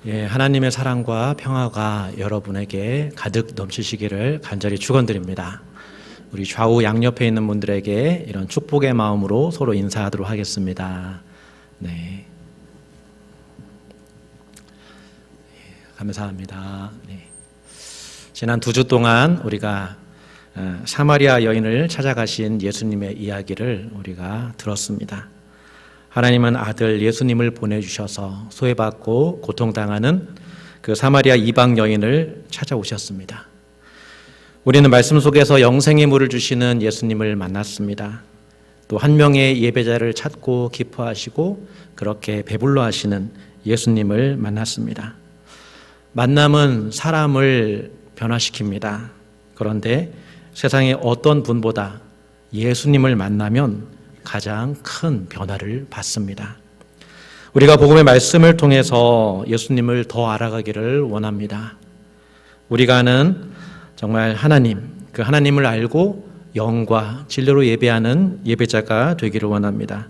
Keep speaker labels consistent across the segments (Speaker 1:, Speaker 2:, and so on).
Speaker 1: 하나님의 사랑과 평화가 여러분에게 가득 넘치시기를 간절히 축원드립니다. 우리 좌우 양옆에 있는 분들에게 이런 축복의 마음으로 서로 인사하도록 하겠습니다. 네. 감사합니다. 네. 지난 2주 동안 우리가 사마리아 여인을 찾아가신 예수님의 이야기를 우리가 들었습니다. 하나님은 아들 예수님을 보내주셔서 소외받고 고통당하는 그 사마리아 이방 여인을 찾아오셨습니다. 우리는 말씀 속에서 영생의 물을 주시는 예수님을 만났습니다. 또 한 명의 예배자를 찾고 기뻐하시고 그렇게 배불러 하시는 예수님을 만났습니다. 만남은 사람을 변화시킵니다. 그런데 세상에 어떤 분보다 예수님을 만나면 가장 큰 변화를 받습니다. 우리가 복음의 말씀을 통해서 예수님을 더 알아가기를 원합니다. 우리가 아는 정말 하나님, 그 하나님을 알고 영과 진리로 예배하는 예배자가 되기를 원합니다.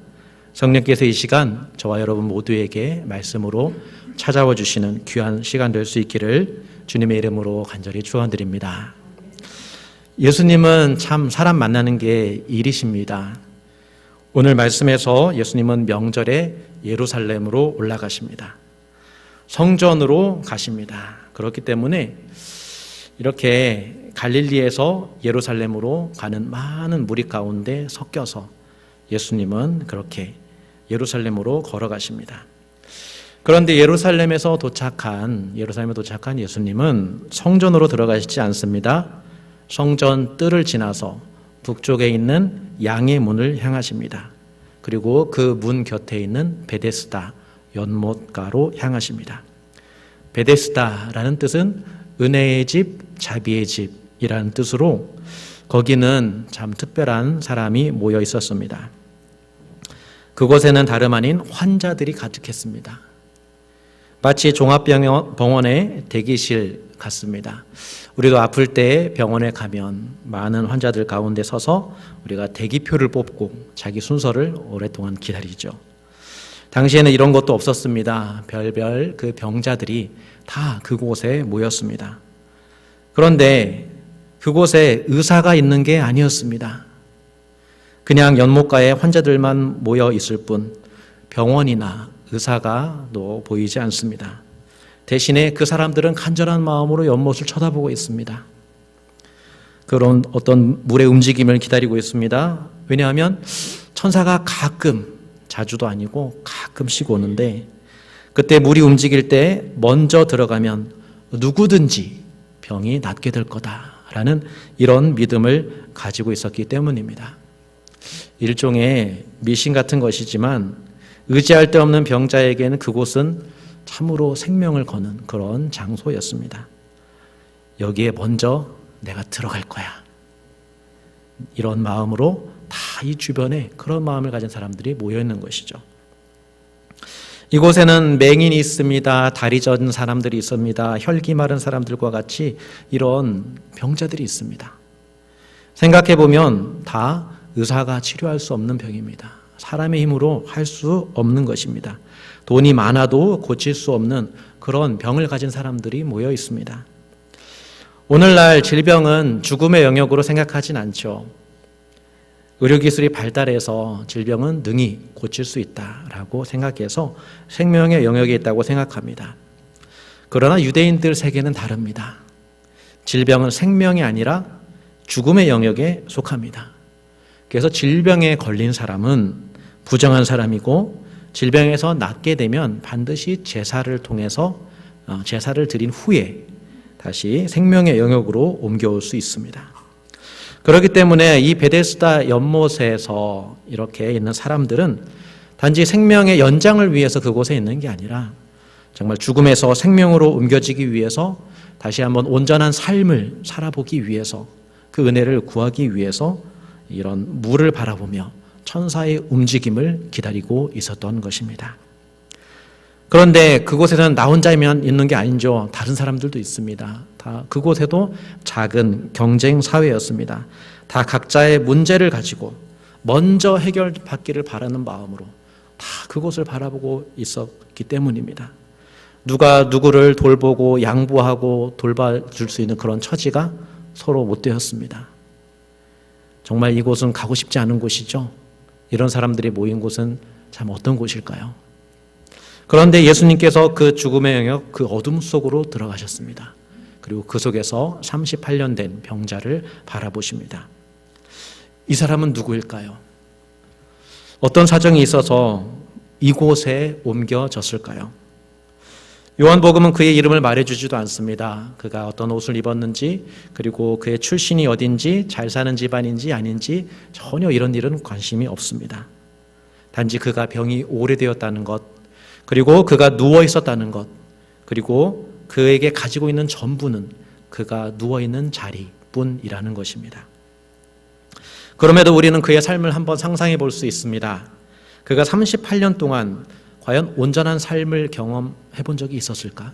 Speaker 1: 성령께서 이 시간 저와 여러분 모두에게 말씀으로 찾아와 주시는 귀한 시간 될 수 있기를 주님의 이름으로 간절히 축원드립니다. 예수님은 참 사람 만나는 게 일이십니다. 오늘 말씀에서 예수님은 명절에 예루살렘으로 올라가십니다. 성전으로 가십니다. 그렇기 때문에 이렇게 갈릴리에서 예루살렘으로 가는 많은 무리 가운데 섞여서 예수님은 그렇게 예루살렘으로 걸어가십니다. 그런데 예루살렘에 도착한 예수님은 성전으로 들어가시지 않습니다. 성전 뜰을 지나서 북쪽에 있는 양의 문을 향하십니다. 그리고 그 문 곁에 있는 베데스다 연못가로 향하십니다. 베데스다라는 뜻은 은혜의 집, 자비의 집이라는 뜻으로 거기는 참 특별한 사람이 모여 있었습니다. 그곳에는 다름 아닌 환자들이 가득했습니다. 마치 종합병원의 대기실 같습니다. 우리도 아플 때 병원에 가면 많은 환자들 가운데 서서 우리가 대기표를 뽑고 자기 순서를 오랫동안 기다리죠. 당시에는 이런 것도 없었습니다. 별별 그 병자들이 다 그곳에 모였습니다. 그런데 그곳에 의사가 있는 게 아니었습니다. 그냥 연못가에 환자들만 모여 있을 뿐 병원이나 의사가 보이지 않습니다. 대신에 그 사람들은 간절한 마음으로 연못을 쳐다보고 있습니다. 그런 어떤 물의 움직임을 기다리고 있습니다. 왜냐하면 천사가 가끔, 자주도 아니고 가끔씩 오는데 그때 물이 움직일 때 먼저 들어가면 누구든지 병이 낫게 될 거다라는 이런 믿음을 가지고 있었기 때문입니다. 일종의 미신 같은 것이지만 의지할 데 없는 병자에게는 그곳은 참으로 생명을 거는 그런 장소였습니다. 여기에 먼저 내가 들어갈 거야. 이런 마음으로 다 이 주변에 그런 마음을 가진 사람들이 모여 있는 것이죠. 이곳에는 맹인이 있습니다. 다리 젖은 사람들이 있습니다. 혈기 마른 사람들과 같이 이런 병자들이 있습니다. 생각해 보면 다 의사가 치료할 수 없는 병입니다. 사람의 힘으로 할 수 없는 것입니다. 돈이 많아도 고칠 수 없는 그런 병을 가진 사람들이 모여 있습니다. 오늘날 질병은 죽음의 영역으로 생각하진 않죠. 의료기술이 발달해서 질병은 능히 고칠 수 있다라고 생각해서 생명의 영역에 있다고 생각합니다. 그러나 유대인들 세계는 다릅니다. 질병은 생명이 아니라 죽음의 영역에 속합니다. 그래서 질병에 걸린 사람은 부정한 사람이고 질병에서 낫게 되면 반드시 제사를 통해서 제사를 드린 후에 다시 생명의 영역으로 옮겨올 수 있습니다. 그렇기 때문에 이 베데스다 연못에서 이렇게 있는 사람들은 단지 생명의 연장을 위해서 그곳에 있는 게 아니라 정말 죽음에서 생명으로 옮겨지기 위해서 다시 한번 온전한 삶을 살아보기 위해서 그 은혜를 구하기 위해서 이런 물을 바라보며 천사의 움직임을 기다리고 있었던 것입니다. 그런데 그곳에서는 나 혼자만 있는 게 아니죠. 다른 사람들도 있습니다. 다 그곳에도 작은 경쟁 사회였습니다. 다 각자의 문제를 가지고 먼저 해결받기를 바라는 마음으로 다 그곳을 바라보고 있었기 때문입니다. 누가 누구를 돌보고 양보하고 돌봐줄 수 있는 그런 처지가 서로 못 되었습니다. 정말 이곳은 가고 싶지 않은 곳이죠. 이런 사람들이 모인 곳은 참 어떤 곳일까요? 그런데 예수님께서 그 죽음의 영역, 그 어둠 속으로 들어가셨습니다. 그리고 그 속에서 38년 된 병자를 바라보십니다. 이 사람은 누구일까요? 어떤 사정이 있어서 이곳에 옮겨졌을까요? 요한복음은 그의 이름을 말해주지도 않습니다. 그가 어떤 옷을 입었는지, 그리고 그의 출신이 어딘지, 잘 사는 집안인지 아닌지 전혀 이런 일은 관심이 없습니다. 단지 그가 병이 오래되었다는 것, 그리고 그가 누워 있었다는 것, 그리고 그에게 가지고 있는 전부는 그가 누워 있는 자리뿐이라는 것입니다. 그럼에도 우리는 그의 삶을 한번 상상해 볼 수 있습니다. 그가 38년 동안 과연 온전한 삶을 경험해 본 적이 있었을까?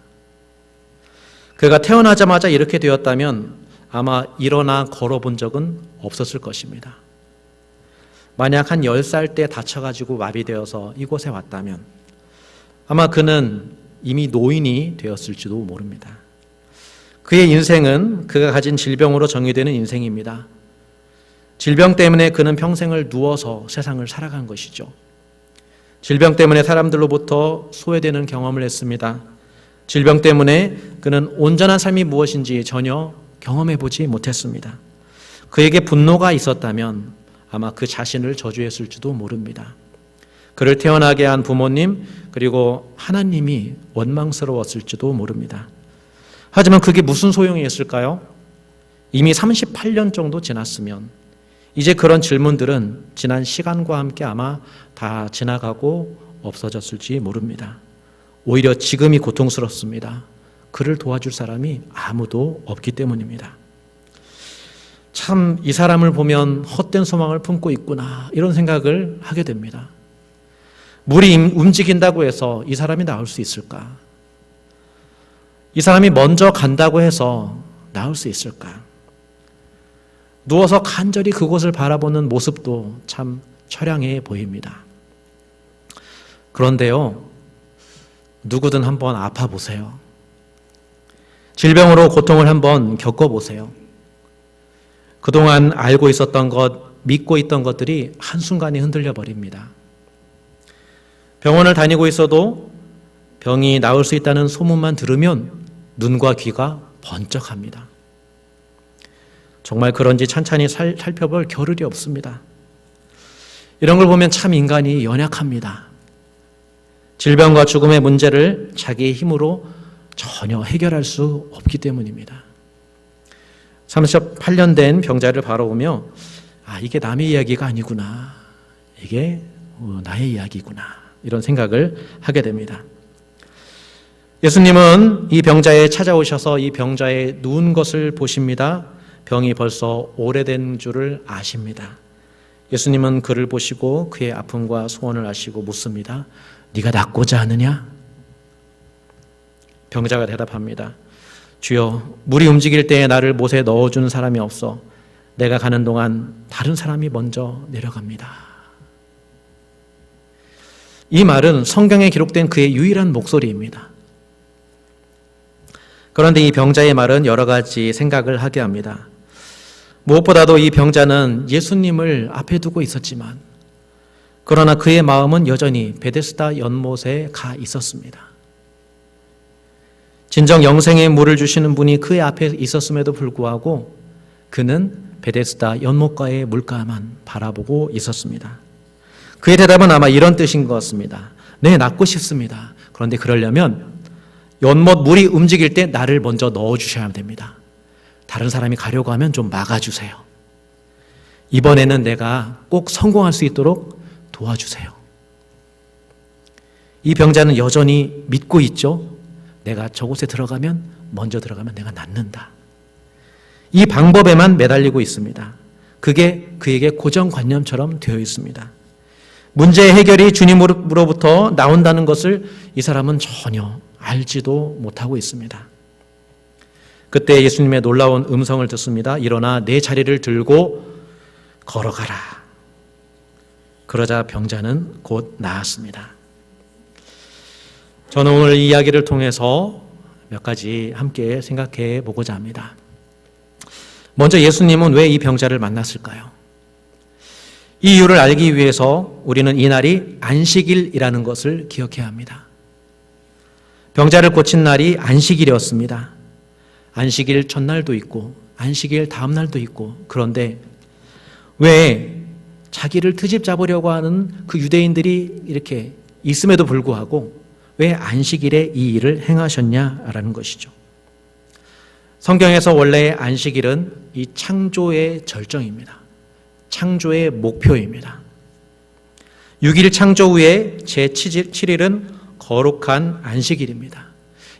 Speaker 1: 그가 태어나자마자 이렇게 되었다면 아마 일어나 걸어본 적은 없었을 것입니다. 만약 한 10살 때 다쳐가지고 마비되어서 이곳에 왔다면 아마 그는 이미 노인이 되었을지도 모릅니다. 그의 인생은 그가 가진 질병으로 정의되는 인생입니다. 질병 때문에 그는 평생을 누워서 세상을 살아간 것이죠. 질병 때문에 사람들로부터 소외되는 경험을 했습니다. 질병 때문에 그는 온전한 삶이 무엇인지 전혀 경험해 보지 못했습니다. 그에게 분노가 있었다면 아마 그 자신을 저주했을지도 모릅니다. 그를 태어나게 한 부모님, 그리고 하나님이 원망스러웠을지도 모릅니다. 하지만 그게 무슨 소용이 있을까요? 이미 38년 정도 지났으면 이제 그런 질문들은 지난 시간과 함께 아마 다 지나가고 없어졌을지 모릅니다. 오히려 지금이 고통스럽습니다. 그를 도와줄 사람이 아무도 없기 때문입니다. 참 이 사람을 보면 헛된 소망을 품고 있구나, 이런 생각을 하게 됩니다. 물이 움직인다고 해서 이 사람이 나올 수 있을까? 이 사람이 먼저 간다고 해서 나올 수 있을까? 누워서 간절히 그곳을 바라보는 모습도 참 처량해 보입니다. 그런데요, 누구든 한번 아파보세요. 질병으로 고통을 한번 겪어보세요. 그동안 알고 있었던 것, 믿고 있던 것들이 한순간에 흔들려 버립니다. 병원을 다니고 있어도 병이 나을 수 있다는 소문만 들으면 눈과 귀가 번쩍합니다. 정말 그런지 찬찬히 살펴볼 겨를이 없습니다. 이런 걸 보면 참 인간이 연약합니다. 질병과 죽음의 문제를 자기의 힘으로 전혀 해결할 수 없기 때문입니다. 38년 된 병자를 바라보며 이게 남의 이야기가 아니구나, 이게 나의 이야기구나, 이런 생각을 하게 됩니다. 예수님은 이 병자에 찾아오셔서 이 병자의 누운 것을 보십니다. 병이 벌써 오래된 줄을 아십니다. 예수님은 그를 보시고 그의 아픔과 소원을 아시고 묻습니다. 네가 낫고자 하느냐? 병자가 대답합니다. 주여, 물이 움직일 때에 나를 못에 넣어주는 사람이 없어 내가 가는 동안 다른 사람이 먼저 내려갑니다. 이 말은 성경에 기록된 그의 유일한 목소리입니다. 그런데 이 병자의 말은 여러 가지 생각을 하게 합니다. 무엇보다도 이 병자는 예수님을 앞에 두고 있었지만 그러나 그의 마음은 여전히 베데스다 연못에 가 있었습니다. 진정 영생의 물을 주시는 분이 그의 앞에 있었음에도 불구하고 그는 베데스다 연못가의 물가만 바라보고 있었습니다. 그의 대답은 아마 이런 뜻인 것 같습니다. 네, 낫고 싶습니다. 그런데 그러려면 연못 물이 움직일 때 나를 먼저 넣어주셔야 됩니다. 다른 사람이 가려고 하면 좀 막아주세요. 이번에는 내가 꼭 성공할 수 있도록 도와주세요. 이 병자는 여전히 믿고 있죠. 내가 저곳에 먼저 들어가면 내가 낫는다. 이 방법에만 매달리고 있습니다. 그게 그에게 고정관념처럼 되어 있습니다. 문제의 해결이 주님으로부터 나온다는 것을 이 사람은 전혀 알지도 못하고 있습니다. 그때 예수님의 놀라운 음성을 듣습니다. 일어나 내 자리를 들고 걸어가라. 그러자 병자는 곧 나았습니다. 저는 오늘 이 이야기를 통해서 몇 가지 함께 생각해 보고자 합니다. 먼저 예수님은 왜 이 병자를 만났을까요? 이 이유를 알기 위해서 우리는 이날이 안식일이라는 것을 기억해야 합니다. 병자를 고친 날이 안식일이었습니다. 안식일 전날도 있고 안식일 다음 날도 있고, 그런데 왜 자기를 트집 잡으려고 하는 그 유대인들이 이렇게 있음에도 불구하고 왜 안식일에 이 일을 행하셨냐라는 것이죠. 성경에서 원래 안식일은 이 창조의 절정입니다. 창조의 목표입니다. 6일 창조 후에 제7일은 거룩한 안식일입니다.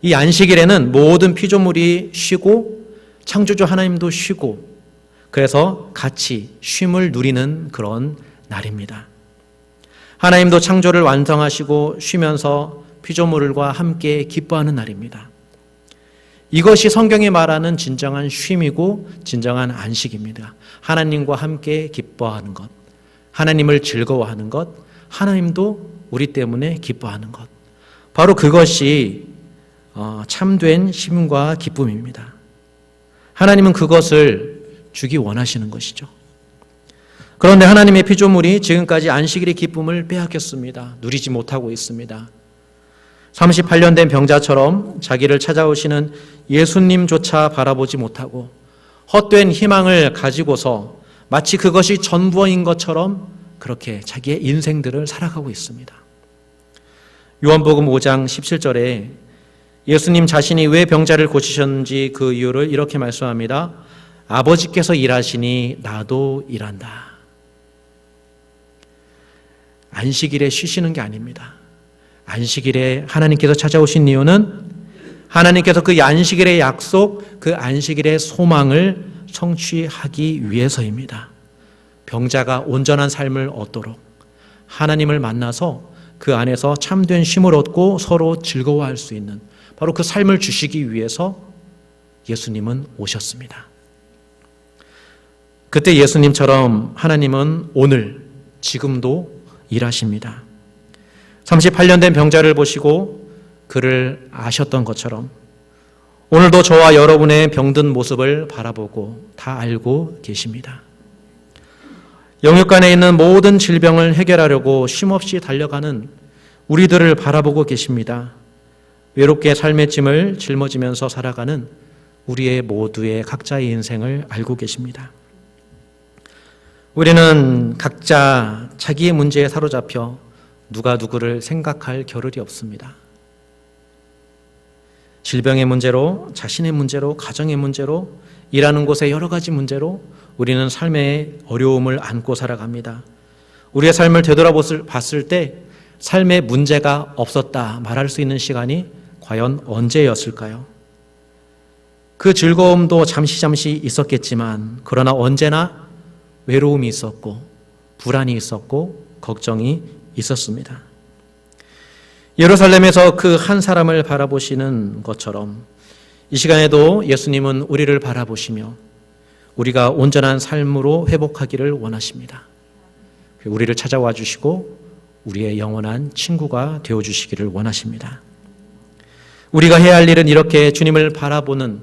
Speaker 1: 이 안식일에는 모든 피조물이 쉬고 창조주 하나님도 쉬고, 그래서 같이 쉼을 누리는 그런 날입니다. 하나님도 창조를 완성하시고 쉬면서 피조물과 함께 기뻐하는 날입니다. 이것이 성경이 말하는 진정한 쉼이고 진정한 안식입니다. 하나님과 함께 기뻐하는 것, 하나님을 즐거워하는 것, 하나님도 우리 때문에 기뻐하는 것, 바로 그것이 참된 쉼과 기쁨입니다. 하나님은 그것을 주기 원하시는 것이죠. 그런데 하나님의 피조물이 지금까지 안식일의 기쁨을 빼앗겼습니다. 누리지 못하고 있습니다. 38년 된 병자처럼 자기를 찾아오시는 예수님조차 바라보지 못하고 헛된 희망을 가지고서 마치 그것이 전부인 것처럼 그렇게 자기의 인생들을 살아가고 있습니다. 요한복음 5장 17절에 예수님 자신이 왜 병자를 고치셨는지 그 이유를 이렇게 말씀합니다. 아버지께서 일하시니 나도 일한다. 안식일에 쉬시는 게 아닙니다. 안식일에 하나님께서 찾아오신 이유는 하나님께서 그 안식일의 약속, 그 안식일의 소망을 성취하기 위해서입니다. 병자가 온전한 삶을 얻도록 하나님을 만나서 그 안에서 참된 쉼을 얻고 서로 즐거워할 수 있는 바로 그 삶을 주시기 위해서 예수님은 오셨습니다. 그때 예수님처럼 하나님은 오늘, 지금도 일하십니다. 38년 된 병자를 보시고 그를 아셨던 것처럼 오늘도 저와 여러분의 병든 모습을 바라보고 다 알고 계십니다. 영육간에 있는 모든 질병을 해결하려고 쉼없이 달려가는 우리들을 바라보고 계십니다. 외롭게 삶의 짐을 짊어지면서 살아가는 우리의 모두의 각자의 인생을 알고 계십니다. 우리는 각자 자기의 문제에 사로잡혀 누가 누구를 생각할 겨를이 없습니다. 질병의 문제로, 자신의 문제로, 가정의 문제로, 일하는 곳의 여러 가지 문제로 우리는 삶의 어려움을 안고 살아갑니다. 우리의 삶을 되돌아봤을 때 삶의 문제가 없었다 말할 수 있는 시간이 과연 언제였을까요? 그 즐거움도 잠시 있었겠지만 그러나 언제나 외로움이 있었고 불안이 있었고 걱정이 있었습니다. 예루살렘에서 그 한 사람을 바라보시는 것처럼 이 시간에도 예수님은 우리를 바라보시며 우리가 온전한 삶으로 회복하기를 원하십니다. 우리를 찾아와 주시고 우리의 영원한 친구가 되어주시기를 원하십니다. 우리가 해야 할 일은 이렇게 주님을 바라보는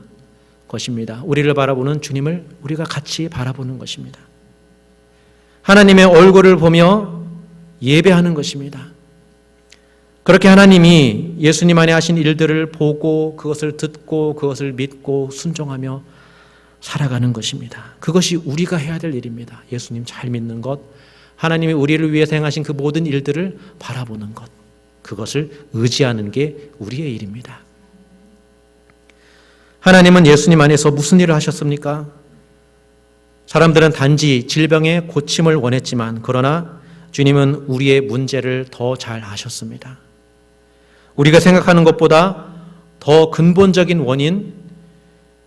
Speaker 1: 것입니다. 우리를 바라보는 주님을 우리가 같이 바라보는 것입니다. 하나님의 얼굴을 보며 예배하는 것입니다. 그렇게 하나님이 예수님 안에 하신 일들을 보고 그것을 듣고 그것을 믿고 순종하며 살아가는 것입니다. 그것이 우리가 해야 될 일입니다. 예수님 잘 믿는 것, 하나님이 우리를 위해서 행하신 그 모든 일들을 바라보는 것, 그것을 의지하는 게 우리의 일입니다. 하나님은 예수님 안에서 무슨 일을 하셨습니까? 사람들은 단지 질병의 고침을 원했지만 그러나 주님은 우리의 문제를 더 잘 아셨습니다. 우리가 생각하는 것보다 더 근본적인 원인,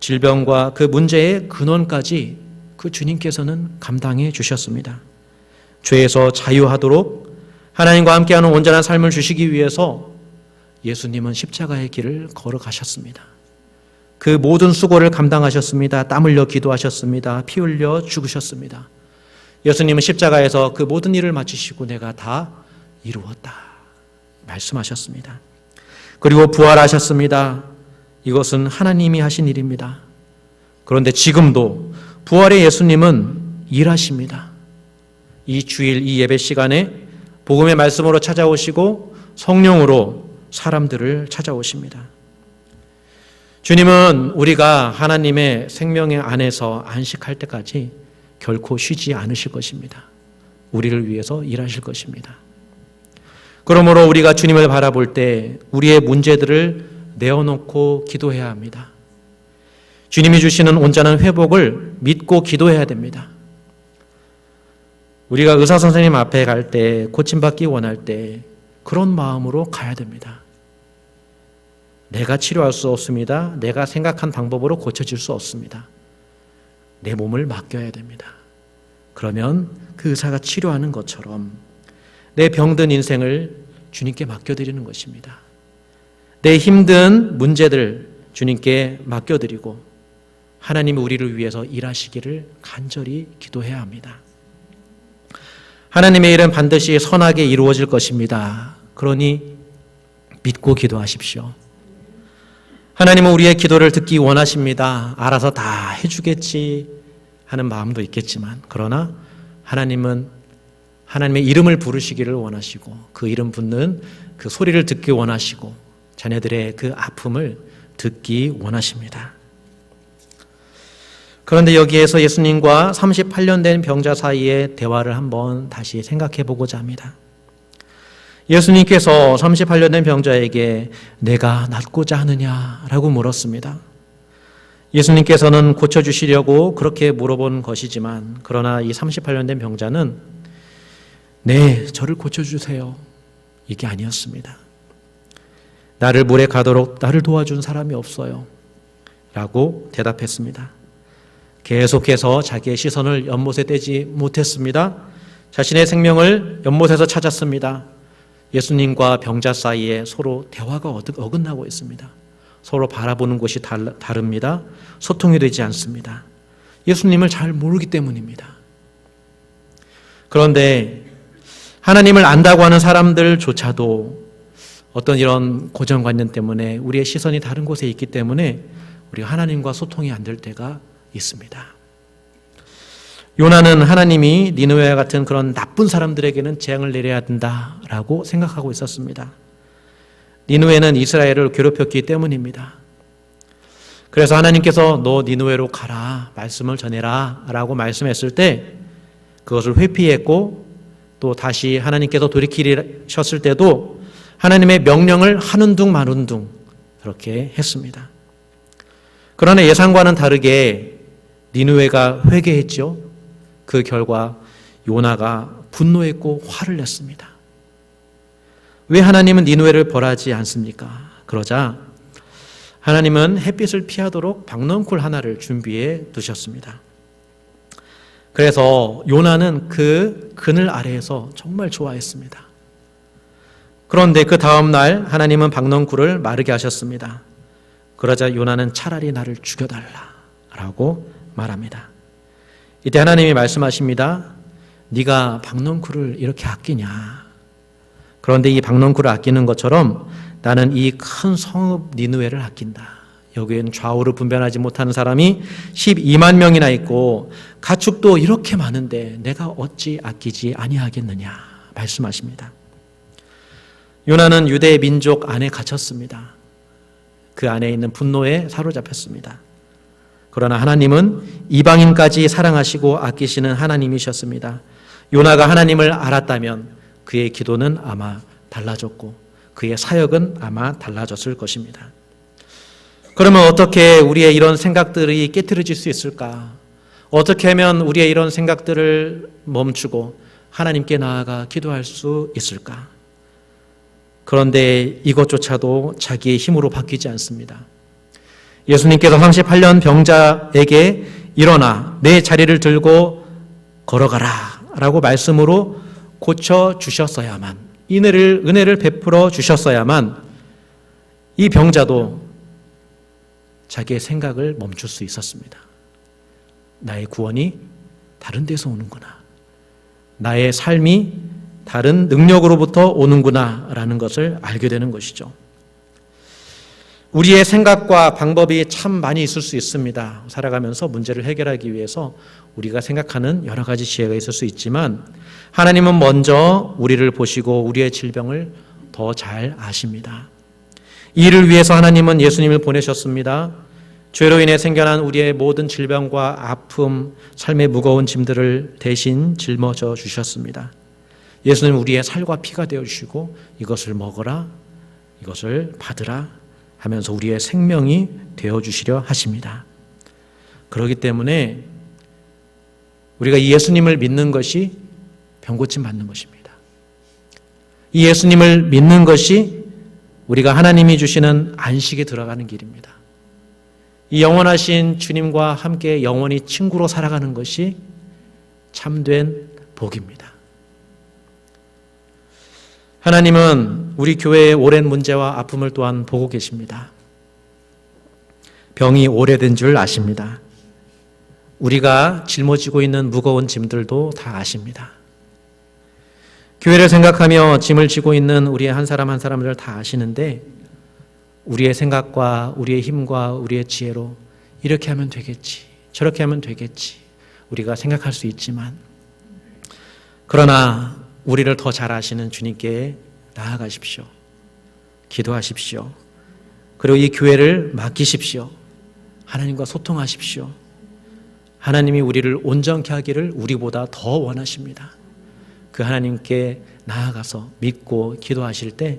Speaker 1: 질병과 그 문제의 근원까지 그 주님께서는 감당해 주셨습니다. 죄에서 자유하도록 하나님과 함께하는 온전한 삶을 주시기 위해서 예수님은 십자가의 길을 걸어가셨습니다. 그 모든 수고를 감당하셨습니다. 땀 흘려 기도하셨습니다. 피 흘려 죽으셨습니다. 예수님은 십자가에서 그 모든 일을 마치시고 내가 다 이루었다 말씀하셨습니다. 그리고 부활하셨습니다. 이것은 하나님이 하신 일입니다. 그런데 지금도 부활의 예수님은 일하십니다. 이 주일, 이 예배 시간에 복음의 말씀으로 찾아오시고 성령으로 사람들을 찾아오십니다. 주님은 우리가 하나님의 생명의 안에서 안식할 때까지 결코 쉬지 않으실 것입니다. 우리를 위해서 일하실 것입니다. 그러므로 우리가 주님을 바라볼 때 우리의 문제들을 내어놓고 기도해야 합니다. 주님이 주시는 온전한 회복을 믿고 기도해야 됩니다. 우리가 의사 선생님 앞에 갈 때, 고침받기 원할 때 그런 마음으로 가야 됩니다. 내가 치료할 수 없습니다. 내가 생각한 방법으로 고쳐질 수 없습니다. 내 몸을 맡겨야 됩니다. 그러면 그 의사가 치료하는 것처럼 내 병든 인생을 주님께 맡겨드리는 것입니다. 내 힘든 문제들 주님께 맡겨드리고 하나님이 우리를 위해서 일하시기를 간절히 기도해야 합니다. 하나님의 일은 반드시 선하게 이루어질 것입니다. 그러니 믿고 기도하십시오. 하나님은 우리의 기도를 듣기 원하십니다. 알아서 다 해주겠지 하는 마음도 있겠지만, 그러나 하나님은 하나님의 이름을 부르시기를 원하시고 그 이름 붙는 그 소리를 듣기 원하시고 자녀들의 그 아픔을 듣기 원하십니다. 그런데 여기에서 예수님과 38년 된 병자 사이의 대화를 한번 다시 생각해 보고자 합니다. 예수님께서 38년 된 병자에게 내가 낫고자 하느냐라고 물었습니다. 예수님께서는 고쳐주시려고 그렇게 물어본 것이지만, 그러나 이 38년 된 병자는 네, 저를 고쳐주세요, 이게 아니었습니다. 나를 물에 가도록 나를 도와준 사람이 없어요 라고 대답했습니다. 계속해서 자기의 시선을 연못에 떼지 못했습니다. 자신의 생명을 연못에서 찾았습니다. 예수님과 병자 사이에 서로 대화가 어긋나고 있습니다. 서로 바라보는 곳이 다릅니다. 소통이 되지 않습니다. 예수님을 잘 모르기 때문입니다. 그런데 하나님을 안다고 하는 사람들조차도 어떤 이런 고정관념 때문에 우리의 시선이 다른 곳에 있기 때문에 우리가 하나님과 소통이 안 될 때가 있습니다. 요나는 하나님이 니느웨와 같은 그런 나쁜 사람들에게는 재앙을 내려야 된다라고 생각하고 있었습니다. 니느웨는 이스라엘을 괴롭혔기 때문입니다. 그래서 하나님께서 너 니느웨로 가라, 말씀을 전해라 라고 말씀했을 때 그것을 회피했고, 또 다시 하나님께서 돌이키셨을 때도 하나님의 명령을 하는 둥 마는 둥 그렇게 했습니다. 그러나 예상과는 다르게 니느웨가 회개했죠. 그 결과 요나가 분노했고 화를 냈습니다. 왜 하나님은 니느웨를 벌하지 않습니까? 그러자 하나님은 햇빛을 피하도록 박넝쿨 하나를 준비해 두셨습니다. 그래서 요나는 그 그늘 아래에서 정말 좋아했습니다. 그런데 그 다음 날 하나님은 박넝쿨을 마르게 하셨습니다. 그러자 요나는 차라리 나를 죽여달라라고 말합니다. 이때 하나님이 말씀하십니다. 네가 박넝쿨을 이렇게 아끼냐? 그런데 이 박넝쿨을 아끼는 것처럼 나는 이 큰 성읍 니느웨를 아낀다. 여기에는 좌우를 분별하지 못하는 사람이 12만 명이나 있고 가축도 이렇게 많은데 내가 어찌 아끼지 아니하겠느냐 말씀하십니다. 요나는 유대 민족 안에 갇혔습니다. 그 안에 있는 분노에 사로잡혔습니다. 그러나 하나님은 이방인까지 사랑하시고 아끼시는 하나님이셨습니다. 요나가 하나님을 알았다면 그의 기도는 아마 달라졌고 그의 사역은 아마 달라졌을 것입니다. 그러면 어떻게 우리의 이런 생각들이 깨트려질 수 있을까? 어떻게 하면 우리의 이런 생각들을 멈추고 하나님께 나아가 기도할 수 있을까? 그런데 이것조차도 자기의 힘으로 바뀌지 않습니다. 예수님께서 38년 병자에게 일어나 내 자리를 들고 걸어가라 라고 말씀으로 고쳐주셨어야만, 은혜를 베풀어 주셨어야만 이 병자도 자기의 생각을 멈출 수 있었습니다. 나의 구원이 다른 데서 오는구나. 나의 삶이 다른 능력으로부터 오는구나 라는 것을 알게 되는 것이죠. 우리의 생각과 방법이 참 많이 있을 수 있습니다. 살아가면서 문제를 해결하기 위해서 우리가 생각하는 여러 가지 지혜가 있을 수 있지만 하나님은 먼저 우리를 보시고 우리의 질병을 더 잘 아십니다. 이를 위해서 하나님은 예수님을 보내셨습니다. 죄로 인해 생겨난 우리의 모든 질병과 아픔, 삶의 무거운 짐들을 대신 짊어져 주셨습니다. 예수님 우리의 살과 피가 되어주시고 이것을 먹어라, 이것을 받으라 하면서 우리의 생명이 되어주시려 하십니다. 그렇기 때문에 우리가 이 예수님을 믿는 것이 병고침 받는 것입니다. 이 예수님을 믿는 것이 우리가 하나님이 주시는 안식에 들어가는 길입니다. 이 영원하신 주님과 함께 영원히 친구로 살아가는 것이 참된 복입니다. 하나님은 우리 교회의 오랜 문제와 아픔을 또한 보고 계십니다. 병이 오래된 줄 아십니다. 우리가 짊어지고 있는 무거운 짐들도 다 아십니다. 교회를 생각하며 짐을 지고 있는 우리의 한 사람 한 사람을 다 아시는데 우리의 생각과 우리의 힘과 우리의 지혜로 이렇게 하면 되겠지, 저렇게 하면 되겠지 우리가 생각할 수 있지만 그러나 우리를 더 잘 아시는 주님께 나아가십시오. 기도하십시오. 그리고 이 교회를 맡기십시오. 하나님과 소통하십시오. 하나님이 우리를 온전케 하기를 우리보다 더 원하십니다. 그 하나님께 나아가서 믿고 기도하실 때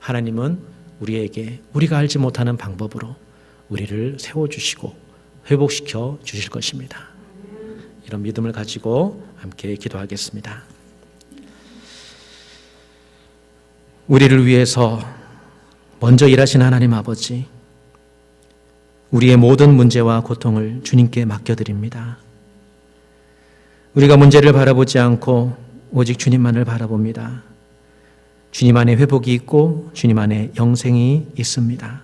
Speaker 1: 하나님은 우리에게 우리가 알지 못하는 방법으로 우리를 세워주시고 회복시켜 주실 것입니다. 이런 믿음을 가지고 함께 기도하겠습니다. 우리를 위해서 먼저 일하신 하나님 아버지, 우리의 모든 문제와 고통을 주님께 맡겨드립니다. 우리가 문제를 바라보지 않고 오직 주님만을 바라봅니다. 주님 안에 회복이 있고 주님 안에 영생이 있습니다.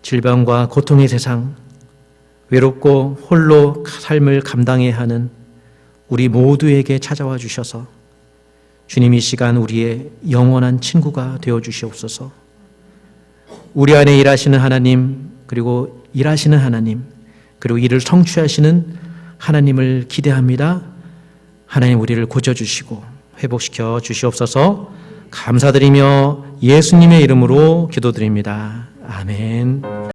Speaker 1: 질병과 고통의 세상, 외롭고 홀로 삶을 감당해야 하는 우리 모두에게 찾아와 주셔서 주님 이 시간 우리의 영원한 친구가 되어 주시옵소서. 우리 안에 일하시는 하나님, 그리고 일하시는 하나님, 그리고 이를 성취하시는 하나님을 기대합니다. 하나님 우리를 고쳐주시고 회복시켜 주시옵소서. 감사드리며 예수님의 이름으로 기도드립니다. 아멘.